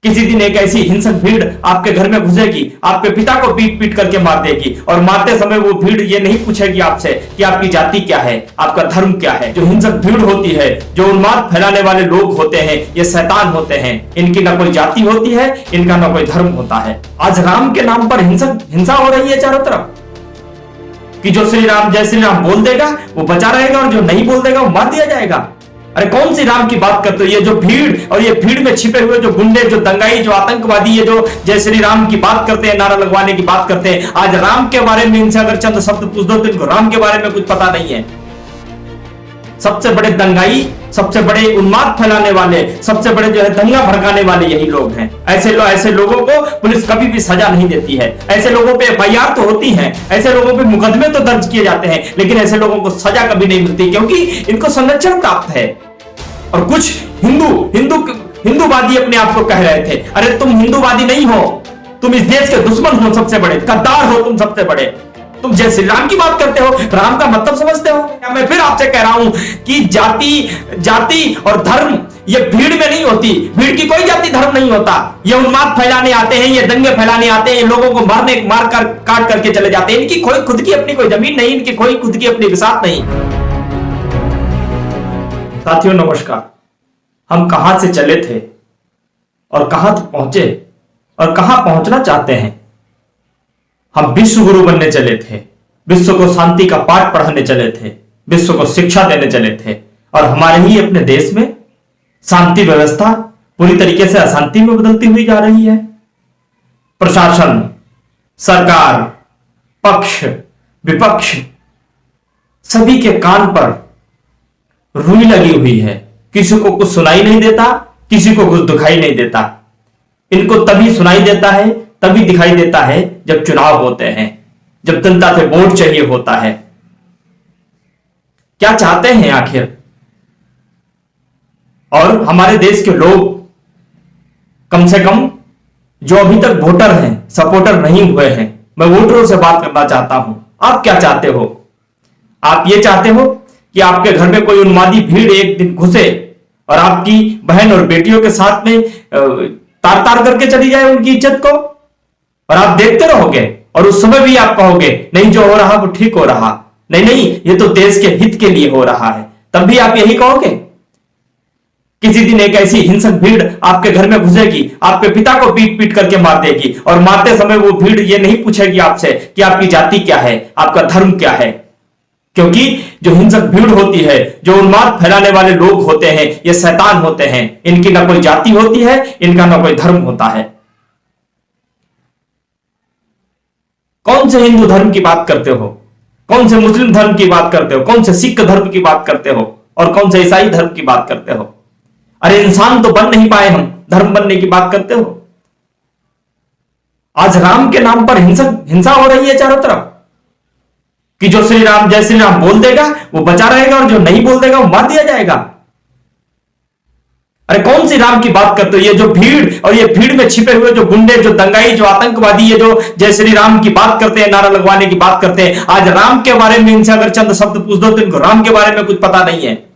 किसी दिन एक ऐसी हिंसक भीड़ आपके घर में घुसेगी, आपके पिता को पीट पीट करके मार देगी, और मारते समय वो भीड़ ये नहीं पूछेगी आपसे कि आपकी जाति क्या है, आपका धर्म क्या है। जो हिंसक भीड़ होती है, जो उन्माद फैलाने वाले लोग होते हैं, ये शैतान होते हैं। इनकी ना कोई जाति होती है, इनका ना कोई धर्म होता है। आज राम के नाम पर हिंसा हो रही है चारों तरफ कि जो श्री राम जय श्री राम बोल देगा वो बचा रहेगा, और जो नहीं बोल देगा वो मार दिया जाएगा। अरे कौन सी राम की बात करते हो? ये जो भीड़ और ये भीड़ में छिपे हुए जो गुंडे, जो दंगाई, जो आतंकवादी, ये जो जय श्री राम की बात करते हैं, नारा लगवाने की बात करते हैं, आज राम के बारे में इनसे अगर चंद शब्द पूछ दो तो इनको राम के बारे में कुछ पता नहीं है। सबसे बड़े दंगाई, सबसे बड़े उन्माद फैलाने वाले, सबसे बड़े जो है दंगा भड़काने वाले यही लोग हैं। ऐसे लोगों को पुलिस कभी भी सजा नहीं देती है। ऐसे लोगों पे एफआईआर तो होती है, ऐसे लोगों पे मुकदमे तो दर्ज किए जाते हैं, लेकिन ऐसे लोगों को सजा कभी नहीं मिलती, क्योंकि इनको संरक्षण प्राप्त है। और कुछ हिंदूवादी अपने आप को कह रहे थे। अरे तुम हिंदूवादी नहीं हो, तुम इस देश के दुश्मन हो, सबसे बड़े गद्दार हो तुम, सबसे बड़े। तुम जय श्री राम की बात करते हो, राम का मतलब समझते हो? मैं फिर आपसे कह रहा हूं कि जाति और धर्म ये भीड़ में नहीं होती। भीड़ की कोई जाति धर्म नहीं होता। ये उन्माद फैलाने आते हैं, ये दंगे फैलाने आते हैं, ये लोगों को काट करके चले जाते हैं। इनकी कोई खुद की अपनी कोई जमीन नहीं, इनकी कोई खुद की अपनी विसात नहीं। साथियों नमस्कार। हम कहां से चले थे और कहां तक पहुंचे और कहां पहुंचना चाहते हैं? हम विश्व गुरु बनने चले थे, विश्व को शांति का पाठ पढ़ाने चले थे, विश्व को शिक्षा देने चले थे, और हमारे ही अपने देश में शांति व्यवस्था पूरी तरीके से अशांति में बदलती हुई जा रही है। प्रशासन, सरकार, पक्ष, विपक्ष सभी के कान पर रुई लगी हुई है। किसी को कुछ सुनाई नहीं देता, किसी को कुछ दिखाई नहीं देता। इनको तभी सुनाई देता है, तभी दिखाई देता है जब चुनाव होते हैं, जब जनता से वोट चाहिए होता है। क्या चाहते हैं आखिर? और हमारे देश के लोग कम से कम जो अभी तक वोटर हैं, सपोर्टर नहीं हुए हैं, मैं वोटरों से बात करना चाहता हूं। आप क्या चाहते हो? आप ये चाहते हो कि आपके घर में कोई उन्मादी भीड़ एक दिन घुसे और आपकी बहन और बेटियों के साथ में तार तार करके चली जाए उनकी इज्जत को, और आप देखते रहोगे, और उस समय भी आप कहोगे नहीं जो हो रहा वो ठीक हो रहा, नहीं ये तो देश के हित के लिए हो रहा है, तब भी आप यही कहोगे? किसी दिन एक ऐसी हिंसक भीड़ आपके घर में घुसेगी, आपके पिता को पीट पीट करके मार देगी, और मारते समय वो भीड़ ये नहीं पूछेगी आपसे कि आपकी जाति क्या है, आपका धर्म क्या है। क्योंकि जो हिंसक भीड़ होती है, जो उन्माद फैलाने वाले लोग होते हैं, ये शैतान होते हैं। इनकी ना कोई जाति होती है, इनका ना कोई धर्म होता है। कौन से हिंदू धर्म की बात करते हो, कौन से मुस्लिम धर्म की बात करते हो, कौन से सिख धर्म की बात करते हो, और कौन से ईसाई धर्म की बात करते हो? अरे इंसान तो बन नहीं पाए हम, धर्म बनने की बात करते हो। आज राम के नाम पर हिंसा हो रही है चारों तरफ कि जो श्री राम जय श्री राम बोल देगा वो बचा रहेगा, और जो नहीं बोल देगा वो मार दिया जाएगा। अरे कौन सी राम की बात करते हो? ये जो भीड़ और ये भीड़ में छिपे हुए जो गुंडे, जो दंगाई, जो आतंकवादी, ये जो जय श्री राम की बात करते हैं, नारा लगवाने की बात करते हैं, आज राम के बारे में इनसे अगर चंद शब्द पूछ दो तो इनको राम के बारे में कुछ पता नहीं है।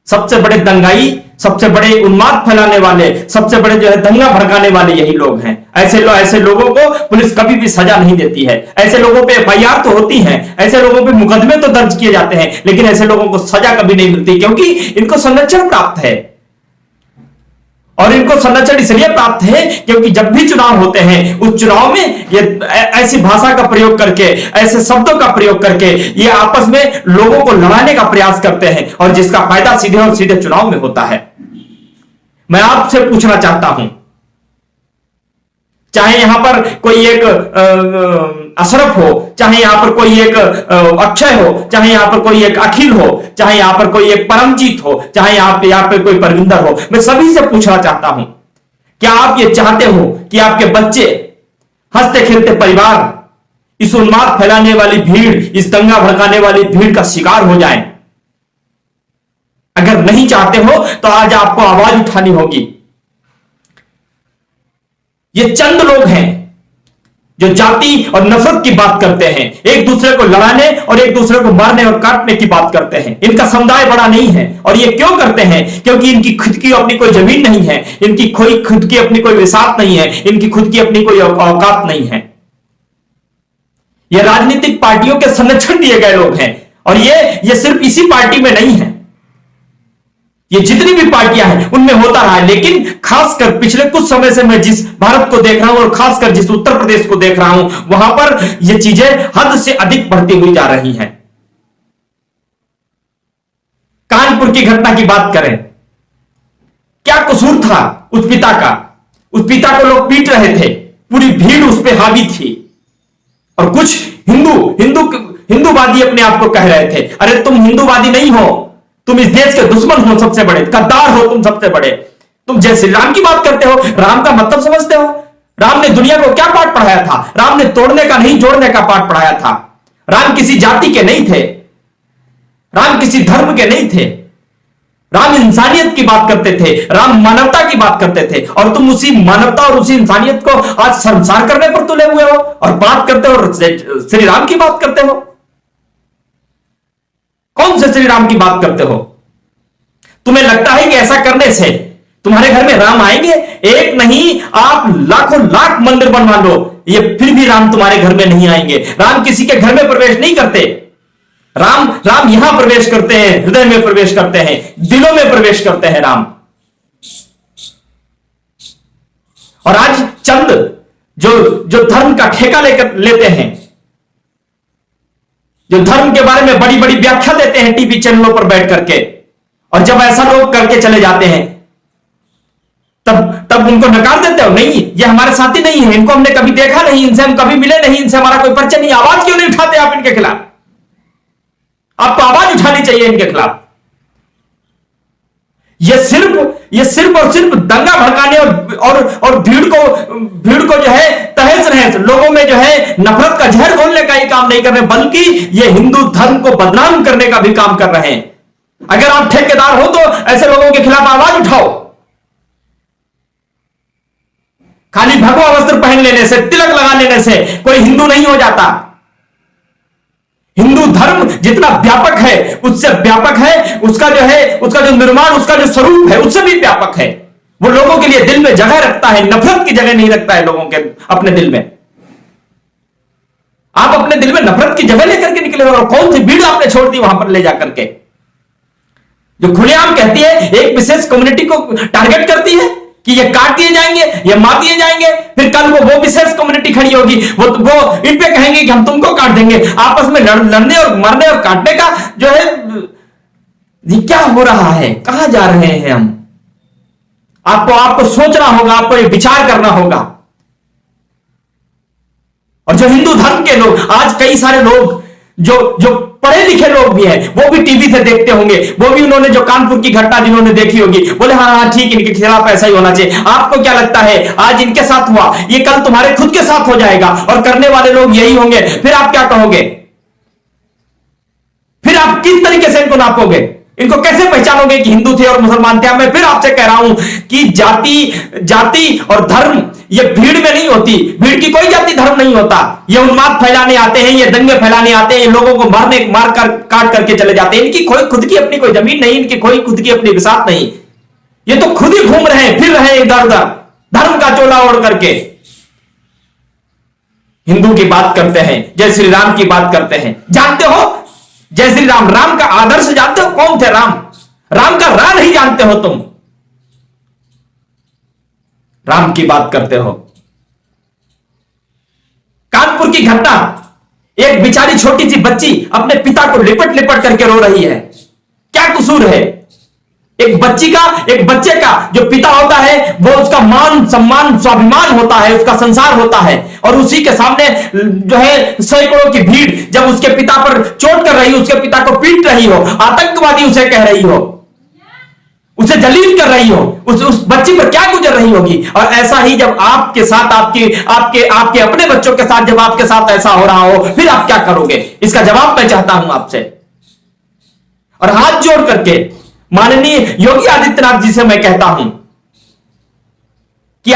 सबसे बड़े दंगाई, सबसे बड़े उन्माद फैलाने वाले, सबसे बड़े जो है दंगा भड़काने वाले यही लोग हैं। ऐसे लोगों को पुलिस कभी भी सजा नहीं देती है। ऐसे लोगों पे एफआईआर तो होती है, ऐसे लोगों पे मुकदमे तो दर्ज किए जाते हैं, लेकिन ऐसे लोगों को सजा कभी नहीं मिलती, क्योंकि इनको संरक्षण प्राप्त है। और इनको संरक्षण इसलिए प्राप्त है क्योंकि जब भी चुनाव होते हैं, उस चुनाव में ये ऐसी भाषा का प्रयोग करके, ऐसे शब्दों का प्रयोग करके ये आपस में लोगों को लड़ाने का प्रयास करते हैं, और जिसका फायदा सीधे और सीधे चुनाव में होता है। मैं आपसे पूछना चाहता हूं, चाहे यहां पर कोई एक अशरफ हो, चाहे यहां पर कोई एक अक्षय हो, चाहे यहां पर कोई एक अखिल हो, चाहे यहां पर कोई एक परमजीत हो, चाहे यहां पे कोई परविंदर हो, मैं सभी से पूछना चाहता हूं, क्या आप ये चाहते हो कि आपके बच्चे, हंसते खेलते परिवार इस उन्माद फैलाने वाली भीड़, इस दंगा भड़काने वाली भीड़ का शिकार हो जाएं? अगर नहीं चाहते हो तो आज आपको आवाज उठानी होगी। ये चंद लोग हैं जो जाति और नफरत की बात करते हैं, एक दूसरे को लड़ाने और एक दूसरे को मारने और काटने की बात करते हैं। इनका समुदाय बड़ा नहीं है। और ये क्यों करते हैं? क्योंकि इनकी खुद की अपनी कोई जमीन नहीं है, इनकी कोई खुद की अपनी कोई विसात नहीं है, इनकी खुद की अपनी कोई औकात नहीं है। ये राजनीतिक पार्टियों के संरक्षण दिए गए लोग हैं। और ये सिर्फ इसी पार्टी में नहीं है, ये जितनी भी पार्टियां हैं उनमें होता रहा है। लेकिन खासकर पिछले कुछ समय से मैं जिस भारत को देख रहा हूं और खासकर जिस उत्तर प्रदेश को देख रहा हूं, वहां पर ये चीजें हद से अधिक बढ़ती हुई जा रही हैं। कानपुर की घटना की बात करें, क्या कसूर था उस पिता का? उस पिता को लोग पीट रहे थे, पूरी भीड़ उस पर हावी थी और कुछ हिंदूवादी अपने आप को कह रहे थे। अरे तुम हिंदूवादी नहीं हो, तुम इस देश के दुश्मन हो, सबसे बड़े गद्दार हो तुम, सबसे बड़े। तुम जय श्री राम की बात करते हो, राम का मतलब समझते हो? राम ने दुनिया को क्या पाठ पढ़ाया था? राम ने तोड़ने का नहीं जोड़ने का पाठ पढ़ाया था। राम किसी जाति के नहीं थे, राम किसी धर्म के नहीं थे। राम इंसानियत की बात करते थे, राम मानवता की बात करते थे। और तुम उसी मानवता और उसी इंसानियत को आज शर्मसार करने पर तुले हुए हो और बात करते हो, श्री राम की बात करते हो। कौन से श्री राम की बात करते हो? तुम्हें लगता है कि ऐसा करने से तुम्हारे घर में राम आएंगे? एक नहीं, आप लाखों लाख मंदिर बनवा लो, ये फिर भी राम तुम्हारे घर में नहीं आएंगे। राम किसी के घर में प्रवेश नहीं करते। राम यहां प्रवेश करते हैं, हृदय में प्रवेश करते हैं, दिलों में प्रवेश करते हैं राम। और आज चंद जो धर्म का ठेका लेते हैं, जो धर्म के बारे में बड़ी बड़ी व्याख्या देते हैं टीवी चैनलों पर बैठ करके, और जब ऐसा लोग करके चले जाते हैं तब उनको नकार देते हो। नहीं, ये हमारे साथी नहीं है, इनको हमने कभी देखा नहीं, इनसे हम कभी मिले नहीं, इनसे हमारा कोई परिचय नहीं। आवाज क्यों नहीं उठाते आप इनके खिलाफ? आपको आवाज उठानी चाहिए इनके खिलाफ। ये सिर्फ और सिर्फ दंगा भड़काने और भीड़ को जो है तहस नहस, लोगों में जो है नफरत का जहर घोलने का ही काम नहीं कर रहे, बल्कि ये हिंदू धर्म को बदनाम करने का भी काम कर रहे हैं। अगर आप ठेकेदार हो तो ऐसे लोगों के खिलाफ आवाज उठाओ। खाली भगवा वस्त्र पहन लेने से, तिलक लगा लेने से कोई हिंदू नहीं हो जाता। हिंदू धर्म जितना व्यापक है, उससे व्यापक है उसका जो निर्माण, उसका जो स्वरूप है, उससे भी व्यापक है। वो लोगों के लिए दिल में जगह रखता है, नफरत की जगह नहीं रखता है लोगों के अपने दिल में। आप अपने दिल में नफरत की जगह लेकर के निकले हो, और कौन सी भीड़ आपने छोड़ दी वहां पर ले जाकर के, जो खुलेआम कहती है, एक विशेष कम्युनिटी को टारगेट करती है कि ये काट दिए जाएंगे, ये मार दिए जाएंगे। फिर कल वो विशेष कम्युनिटी खड़ी होगी, वो इन पे कहेंगे कि हम तुमको काट देंगे। आपस में लड़ने और मरने और काटने का जो है, ये क्या हो रहा है? कहां जा रहे हैं हम? आपको सोचना होगा, आपको ये विचार करना होगा। और जो हिंदू धर्म के लोग, आज कई सारे लोग जो पढ़े लिखे लोग भी हैं, वो भी टीवी से देखते होंगे, वो भी उन्होंने जो कानपुर की घटना जिन्होंने देखी होगी, बोले हाँ ठीक, इनके खिलाफ ऐसा ही होना चाहिए। आपको क्या लगता है, आज इनके साथ हुआ, ये कल तुम्हारे खुद के साथ हो जाएगा, और करने वाले लोग यही होंगे। फिर आप क्या कहोगे? फिर आप किस तरीके से इनको नापोगे? इनको कैसे पहचानोगे कि हिंदू थे और मुसलमान थे? मैं फिर आपसे कह रहा हूं कि जाति और धर्म ये भीड़ में नहीं होती। भीड़ की कोई जाति धर्म नहीं होता। ये उन्माद फैलाने आते हैं, ये दंगे फैलाने आते हैं, लोगों को काट करके चले जाते हैं। इनकी कोई खुद की अपनी कोई जमीन नहीं, इनकी कोई खुद की अपनी विसात नहीं। ये तो खुद ही घूम रहे हैं, फिर रहे हैं इधर उधर, धर्म का चोला ओढ़ करके। हिंदू की बात करते हैं, जय श्री राम की बात करते हैं। जानते हो जय श्री राम, राम का आदर्श जानते हो? कौन थे राम? राम का रा नहीं जानते हो तुम। राम की बात करते हो। कानपुर की घटना, एक बेचारी छोटी सी बच्ची अपने पिता को लिपट लिपट करके रो रही है। क्या कसूर है? एक बच्चे का जो पिता होता है, वो उसका मान सम्मान स्वाभिमान होता है, उसका संसार होता है। और उसी के सामने जो है सैकड़ों की भीड़ जब उसके पिता पर चोट कर रही हो, उसके पिता को पीट रही हो, आतंकवादी उसे कह रही हो, उसे जलील कर रही हो, उस बच्ची पर क्या गुजर रही होगी। और ऐसा ही जब आपके साथ, आपके अपने बच्चों के साथ जब आपके साथ ऐसा हो रहा हो, फिर आप क्या करोगे? इसका जवाब मैं चाहता हूं आपसे। और हाथ जोड़ करके माननीय योगी आदित्यनाथ जी से मैं कहता हूं कि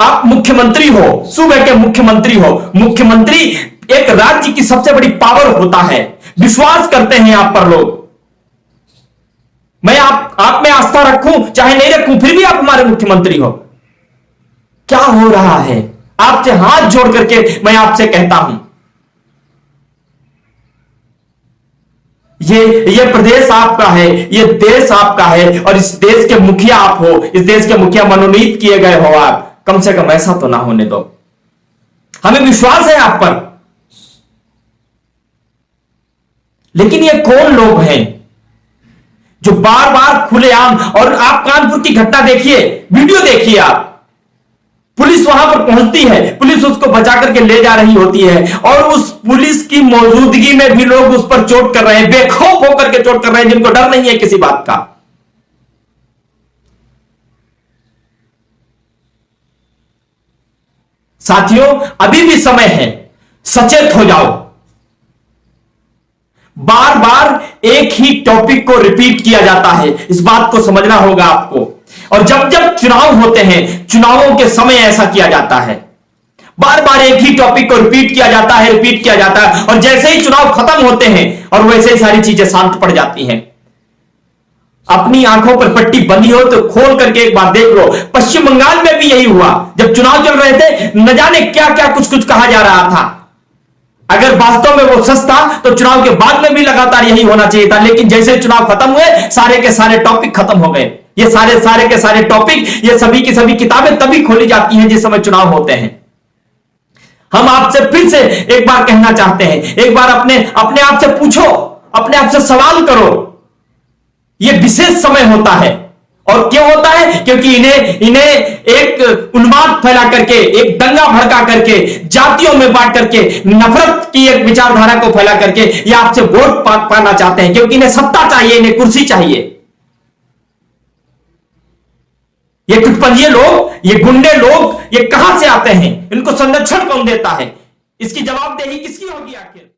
आप मुख्यमंत्री हो, सूबे के मुख्यमंत्री हो। मुख्यमंत्री एक राज्य की सबसे बड़ी पावर होता है, विश्वास करते हैं आप पर लोग। मैं आप में आस्था रखूं चाहे नहीं रखूं, फिर भी आप हमारे मुख्यमंत्री हो। क्या हो रहा है? आपसे हाथ जोड़ करके मैं आपसे कहता हूं, ये प्रदेश आपका है, ये देश आपका है, और इस देश के मुखिया आप हो, इस देश के मुखिया मनोनीत किए गए हो आप। कम से कम ऐसा तो ना होने दो। हमें विश्वास है आप पर। लेकिन ये कौन लोग हैं जो बार बार खुलेआम, और आप कानपुर की घटना देखिए, वीडियो देखिए आप, पुलिस वहां पर पहुंचती है, पुलिस उसको बचा करके ले जा रही होती है, और उस पुलिस की मौजूदगी में भी लोग उस पर चोट कर रहे हैं, बेखौफ होकर के चोट कर रहे हैं, जिनको डर नहीं है किसी बात का। साथियों, अभी भी समय है, सचेत हो जाओ। बार बार एक ही टॉपिक को रिपीट किया जाता है, इस बात को समझना होगा आपको। और जब जब चुनाव होते हैं, चुनावों के समय ऐसा किया जाता है, बार बार एक ही टॉपिक को रिपीट किया जाता है, और जैसे ही चुनाव खत्म होते हैं और वैसे ही सारी चीजें शांत पड़ जाती हैं। अपनी आंखों पर पट्टी बंधी हो तो खोल करके एक बार देख लो। पश्चिम बंगाल में भी यही हुआ, जब चुनाव चल रहे थे, न जाने क्या क्या कुछ कुछ कहा जा रहा था। अगर वास्तव में वो सच था तो चुनाव के बाद में भी लगातार यही होना चाहिए था, लेकिन जैसे चुनाव खत्म हुए, सारे के सारे टॉपिक खत्म हो गए। ये सारे के सारे टॉपिक, ये सभी की सभी किताबें तभी खोली जाती हैं जिस समय चुनाव होते हैं। हम आपसे फिर से एक बार कहना चाहते हैं, एक बार अपने आप से पूछो, अपने आप से सवाल करो। यह विशेष समय होता है, और क्यों होता है? क्योंकि इन्हें एक उन्माद फैला करके, एक दंगा भड़का करके, जातियों में बांट करके, नफरत की एक विचारधारा को फैला करके ये आपसे वोट पाना चाहते हैं, क्योंकि इन्हें सत्ता चाहिए, इन्हें कुर्सी चाहिए। ये कुटपंजिए लोग, ये गुंडे लोग, ये कहां से आते हैं? इनको संरक्षण कौन देता है? इसकी जवाबदेही किसकी होगी आखिर?